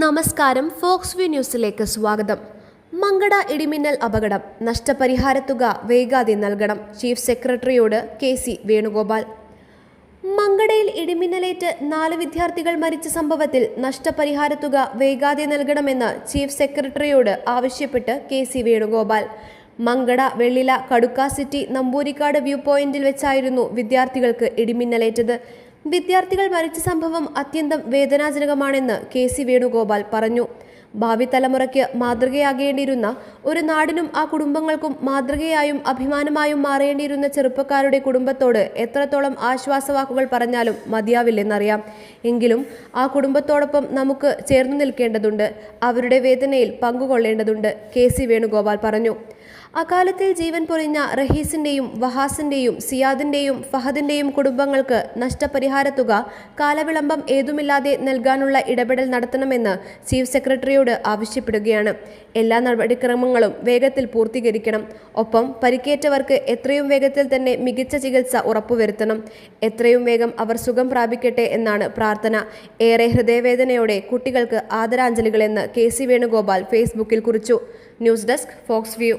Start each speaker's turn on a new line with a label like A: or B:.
A: നമസ്കാരം, Fox view ന്യൂസിലേക്ക് സ്വാഗതം. മങ്കട ഇടിമിന്നൽ അപകടം, നഷ്ടപരിഹാരത്തുക വൈകാതെ നൽകണം. ചീഫ് സെക്രട്ടറിയോട് കെ.സി. വേണുഗോപാൽ. മങ്കടയിൽ ഇടിമിന്നലേറ്റ് 4 വിദ്യാർത്ഥികൾ മരിച്ച സംഭവത്തിൽ നഷ്ടപരിഹാരത്തുക വൈകാതെ നൽകണമെന്ന് ചീഫ് സെക്രട്ടറിയോട് ആവശ്യപ്പെട്ട് കെ.സി. വേണുഗോപാൽ. മങ്കട വെള്ളില കടുക്ക സിറ്റി നമ്പൂരിക്കാട് വ്യൂ പോയിന്റിൽ വെച്ചായിരുന്നു വിദ്യാർത്ഥികൾക്ക് ഇടിമിന്നലേറ്റത്. വിദ്യാർത്ഥികൾ മരിച്ച സംഭവം അത്യന്തം വേദനാജനകമാണെന്ന് കെ.സി. വേണുഗോപാൽ പറഞ്ഞു. ഭാവി തലമുറയ്ക്ക് മാതൃകയാകേണ്ടിയിരുന്ന ഒരു നാടിനും ആ കുടുംബങ്ങൾക്കും മാതൃകയായും അഭിമാനമായും മാറേണ്ടിയിരുന്ന ചെറുപ്പക്കാരുടെ കുടുംബത്തോട് എത്രത്തോളം ആശ്വാസവാക്കുകൾ പറഞ്ഞാലും മതിയാവില്ലെന്നറിയാം. എങ്കിലും ആ കുടുംബത്തോടൊപ്പം നമുക്ക് ചേർന്നു നിൽക്കേണ്ടതുണ്ട്, അവരുടെ വേദനയിൽ പങ്കുകൊള്ളേണ്ടതുണ്ട്, കെ.സി. വേണുഗോപാൽ പറഞ്ഞു. അകാലത്തിൽ ജീവൻ പൊലിഞ്ഞ റഹീസിന്റെയും വഹാസിന്റെയും സിയാദിന്റെയും ഫഹദിന്റെയും കുടുംബങ്ങൾക്ക് നഷ്ടപരിഹാരത്തുക കാലവിളംബം ഏതുമില്ലാതെ നൽകാനുള്ള ഇടപെടൽ നടത്തണമെന്ന് ചീഫ് സെക്രട്ടറിയോട് ആവശ്യപ്പെടുകയാണ്. എല്ലാ നടപടിക്രമങ്ങളും വേഗത്തിൽ പൂർത്തീകരിക്കണം. ഒപ്പം പരിക്കേറ്റവർക്ക് എത്രയും വേഗത്തിൽ തന്നെ മികച്ച ചികിത്സ ഉറപ്പുവരുത്തണം. എത്രയും വേഗം അവർ സുഖം പ്രാപിക്കട്ടെ എന്നാണ് പ്രാർത്ഥന. ഏറെ ഹൃദയവേദനയോടെ കുട്ടികൾക്ക് ആദരാഞ്ജലികളെന്ന് കെ.സി. വേണുഗോപാൽ ഫേസ്ബുക്കിൽ കുറിച്ചു. News desk, Fox view.